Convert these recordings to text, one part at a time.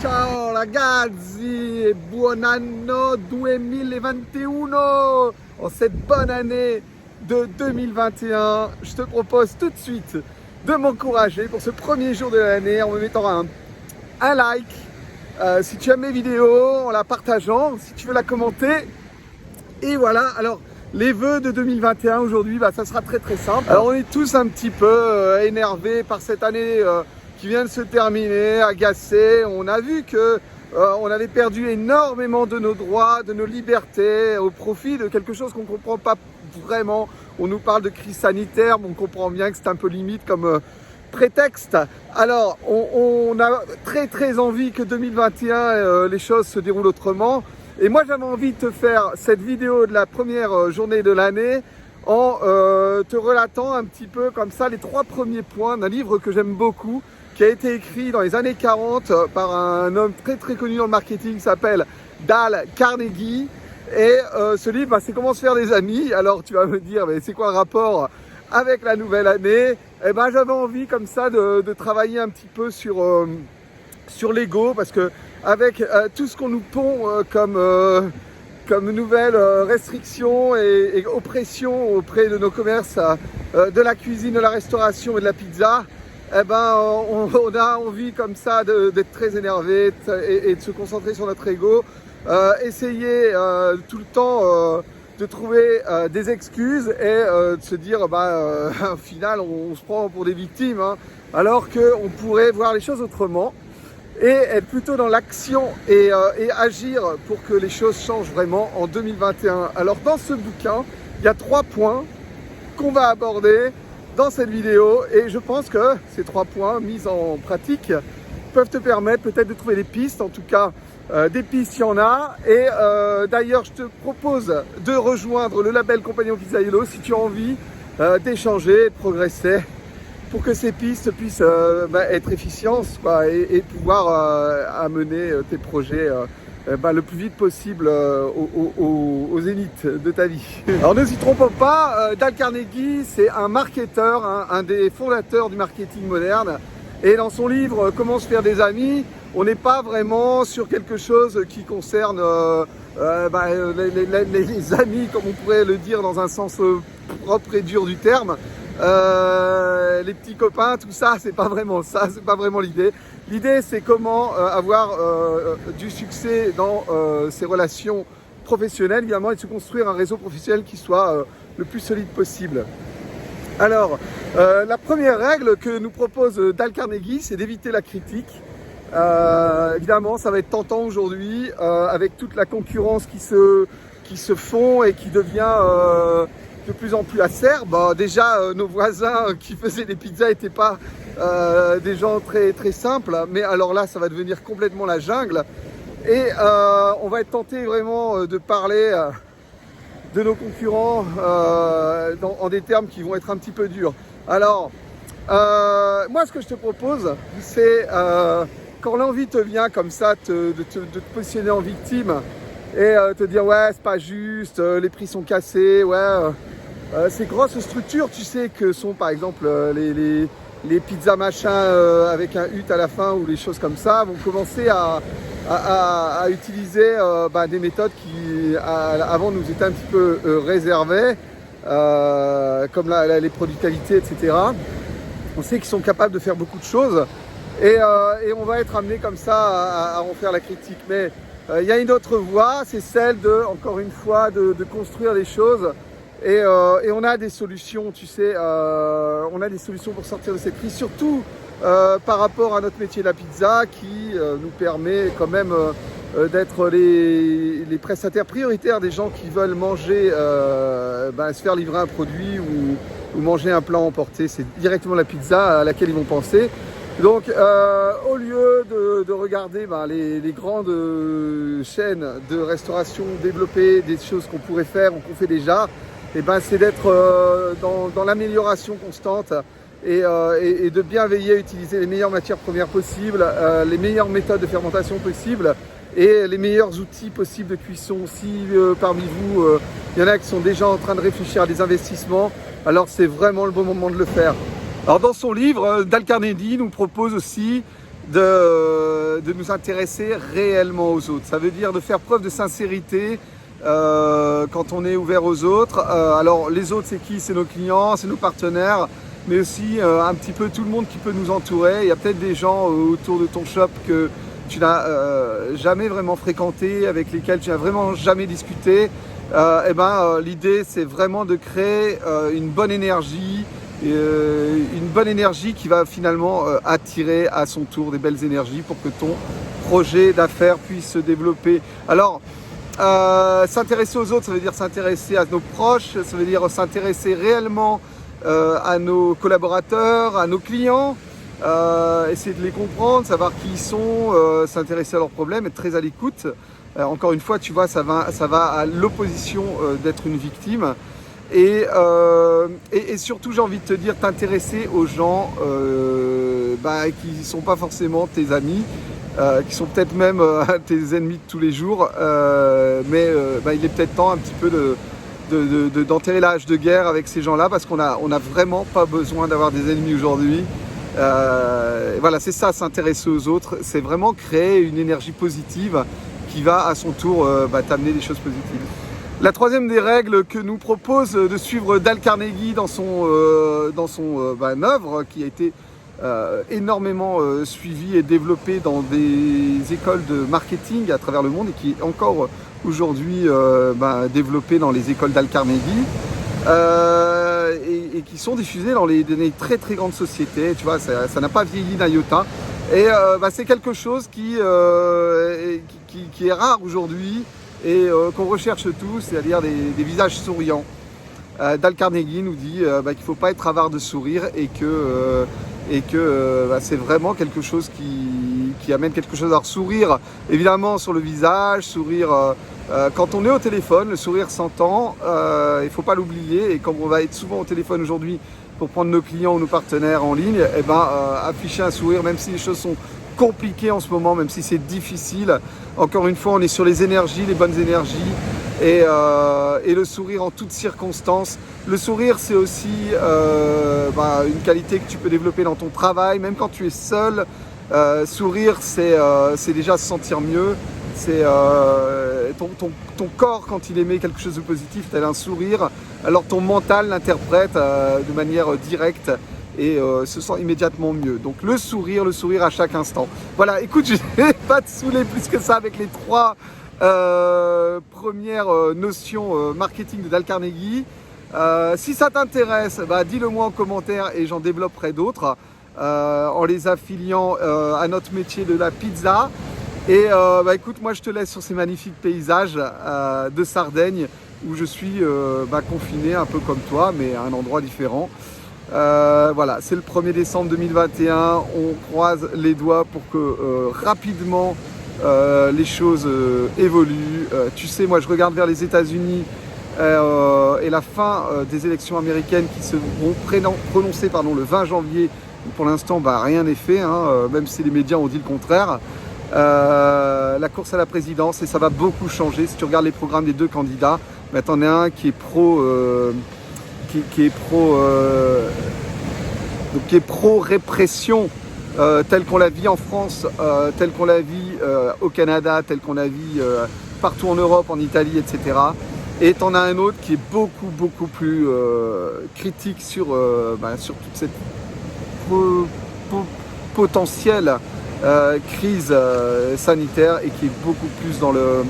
Ciao ragazzi e buon anno 2021. En cette bonne année de 2021, je te propose tout de suite de m'encourager pour ce premier jour de l'année en me mettant un like, si tu aimes mes vidéos, en la partageant, si tu veux la commenter. Et voilà, alors les vœux de 2021 aujourd'hui, ça sera très simple. Alors on est tous un petit peu énervés par cette année qui vient de se terminer, agacés. On a vu que on avait perdu énormément de nos droits, de nos libertés au profit de quelque chose qu'on ne comprend pas vraiment. On nous parle de crise sanitaire, mais on comprend bien que c'est un peu limite comme prétexte. Alors on a très envie que 2021 les choses se déroulent autrement. Et moi j'avais envie de te faire cette vidéo de la première journée de l'année en te relatant un petit peu comme ça les 3 premiers points d'un livre que j'aime beaucoup, qui a été écrit dans les années 40 par un homme très connu dans le marketing qui s'appelle Dale Carnegie. Et ce livre, c'est comment se faire des amis. Alors tu vas me dire, mais c'est quoi le rapport avec la nouvelle année? Eh ben j'avais envie comme ça de travailler un petit peu sur l'ego, parce que avec tout ce qu'on nous pond comme nouvelles restrictions et oppressions auprès de nos commerces, de la cuisine, de la restauration et de la pizza, eh ben, on a envie comme ça d'être très énervé et de se concentrer sur notre ego, essayer tout le temps de trouver des excuses et de se dire au final on se prend pour des victimes, hein, alors qu'on pourrait voir les choses autrement et être plutôt dans l'action et agir pour que les choses changent vraiment en 2021. Alors dans ce bouquin, il y a 3 points qu'on va aborder dans cette vidéo et je pense que ces 3 points mis en pratique peuvent te permettre peut-être de trouver des pistes, en tout cas des pistes il y en a. Et d'ailleurs je te propose de rejoindre le label Compagnon Pizzaïolo si tu as envie d'échanger, de progresser, pour que ces pistes puissent être efficientes et pouvoir amener tes projets le plus vite possible au zénith de ta vie. Alors ne s'y trompons pas, Dale Carnegie, c'est un marketeur, un des fondateurs du marketing moderne. Et dans son livre Comment se faire des amis, on n'est pas vraiment sur quelque chose qui concerne les amis, comme on pourrait le dire dans un sens propre et dur du terme. Les petits copains, tout ça, c'est pas vraiment ça, c'est pas vraiment l'idée. L'idée, c'est comment avoir du succès dans ses relations professionnelles, évidemment, et de se construire un réseau professionnel qui soit le plus solide possible. Alors, la première règle que nous propose Dale Carnegie, c'est d'éviter la critique. Évidemment, ça va être tentant aujourd'hui avec toute la concurrence qui se fond et qui devient de plus en plus acerbe. Déjà, nos voisins qui faisaient des pizzas n'étaient pas des gens très simples, mais alors là, ça va devenir complètement la jungle. Et on va être tenté vraiment de parler de nos concurrents en des termes qui vont être un petit peu durs. Alors, moi, ce que je te propose, c'est quand l'envie te vient comme ça, de te positionner en victime et te dire ouais, c'est pas juste, les prix sont cassés, ces grosses structures, tu sais, que sont par exemple les pizzas machin avec un hut à la fin ou les choses comme ça, vont commencer à utiliser des méthodes qui avant nous étaient un petit peu réservées, comme les produits de qualité, etc. On sait qu'ils sont capables de faire beaucoup de choses et on va être amené comme ça à en faire la critique. Mais il y a une autre voie, c'est celle encore une fois, de construire les choses. Et on a des solutions, tu sais, on a des solutions pour sortir de cette crise, surtout par rapport à notre métier de la pizza qui nous permet quand même d'être les prestataires prioritaires des gens qui veulent manger, se faire livrer un produit ou manger un plat emporté. C'est directement la pizza à laquelle ils vont penser. Donc au lieu de regarder les grandes chaînes de restauration développer des choses qu'on pourrait faire ou qu'on fait déjà, c'est d'être dans l'amélioration constante et de bien veiller à utiliser les meilleures matières premières possibles, les meilleures méthodes de fermentation possibles et les meilleurs outils possibles de cuisson. Si parmi vous, il y en a qui sont déjà en train de réfléchir à des investissements, alors c'est vraiment le bon moment de le faire. Alors dans son livre, Dale Carnegie nous propose aussi de nous intéresser réellement aux autres. Ça veut dire de faire preuve de sincérité quand on est ouvert aux autres. Alors les autres, c'est qui? C'est nos clients, c'est nos partenaires, mais aussi un petit peu tout le monde qui peut nous entourer. Il y a peut-être des gens autour de ton shop que tu n'as jamais vraiment fréquenté, avec lesquels tu n'as vraiment jamais discuté. L'idée, c'est vraiment de créer une bonne énergie, qui va finalement attirer à son tour des belles énergies pour que ton projet d'affaires puisse se développer. Alors, s'intéresser aux autres, ça veut dire s'intéresser à nos proches, ça veut dire s'intéresser réellement à nos collaborateurs, à nos clients, essayer de les comprendre, savoir qui ils sont, s'intéresser à leurs problèmes, être très à l'écoute. Encore une fois, tu vois, ça va à l'opposition d'être une victime. Et surtout, j'ai envie de te dire, t'intéresser aux gens qui ne sont pas forcément tes amis, qui sont peut-être même tes ennemis de tous les jours. Il est peut-être temps un petit peu d'enterrer la hache de guerre avec ces gens-là, parce qu'on a vraiment pas besoin d'avoir des ennemis aujourd'hui. Voilà, c'est ça, s'intéresser aux autres, c'est vraiment créer une énergie positive qui va à son tour t'amener des choses positives. La troisième des règles que nous propose de suivre Dale Carnegie dans son œuvre, qui a été énormément suivie et développée dans des écoles de marketing à travers le monde et qui est encore aujourd'hui développée dans les écoles Dale Carnegie et qui sont diffusées dans les très très grandes sociétés. Tu vois, ça n'a pas vieilli d'un iota. Et c'est quelque chose qui est rare aujourd'hui et qu'on recherche tous, c'est-à-dire des visages souriants. Dale Carnegie nous dit qu'il ne faut pas être avare de sourire et que c'est vraiment quelque chose qui amène quelque chose. Alors sourire évidemment sur le visage, sourire quand on est au téléphone, le sourire s'entend, il ne faut pas l'oublier. Et comme on va être souvent au téléphone aujourd'hui pour prendre nos clients ou nos partenaires en ligne, afficher un sourire, même si les choses sont compliquées en ce moment, même si c'est difficile. Encore une fois, on est sur les énergies, les bonnes énergies et le sourire en toutes circonstances. Le sourire, c'est aussi une qualité que tu peux développer dans ton travail, même quand tu es seul. Sourire, c'est déjà se sentir mieux. C'est ton corps, quand il émet quelque chose de positif, tel un sourire, alors ton mental l'interprète de manière directe et se sent immédiatement mieux. Donc le sourire à chaque instant. Voilà, écoute, je ne vais pas te saouler plus que ça avec les trois premières notions marketing de Dale Carnegie. Si ça t'intéresse, dis-le moi en commentaire et j'en développerai d'autres en les affiliant à notre métier de la pizza. Et écoute, moi je te laisse sur ces magnifiques paysages de Sardaigne où je suis confiné un peu comme toi, mais à un endroit différent. Voilà, c'est le 1er décembre 2021, on croise les doigts pour que rapidement les choses évoluent. Tu sais, moi je regarde vers les États-Unis et la fin des élections américaines qui seront prononcées le 20 janvier. Pour l'instant, rien n'est fait, même si les médias ont dit le contraire. La course à la présidence, et ça va beaucoup changer. Si tu regardes les programmes des deux candidats, t'en as un qui est pro répression, telle qu'on la vit en France, telle qu'on la vit au Canada, telle qu'on la vit partout en Europe, en Italie, etc. Et t'en as un autre qui est beaucoup plus critique sur toute cette potentielle crise sanitaire et qui est beaucoup plus dans le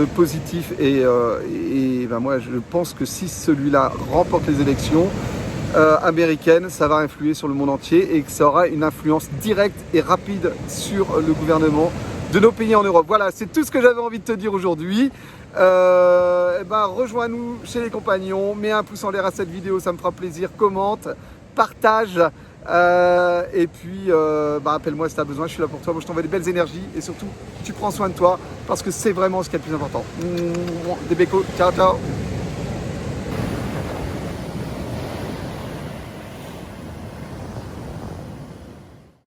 positif et moi je pense que si celui-là remporte les élections américaines, ça va influer sur le monde entier et que ça aura une influence directe et rapide sur le gouvernement de nos pays en Europe. Voilà, c'est tout ce que j'avais envie de te dire aujourd'hui. Rejoins-nous chez les compagnons, mets un pouce en l'air à cette vidéo, ça me fera plaisir, commente, partage. Et puis appelle-moi si tu as besoin, je suis là pour toi. Moi je t'envoie des belles énergies et surtout tu prends soin de toi parce que c'est vraiment ce qui est le plus important. Des bécos, ciao ciao.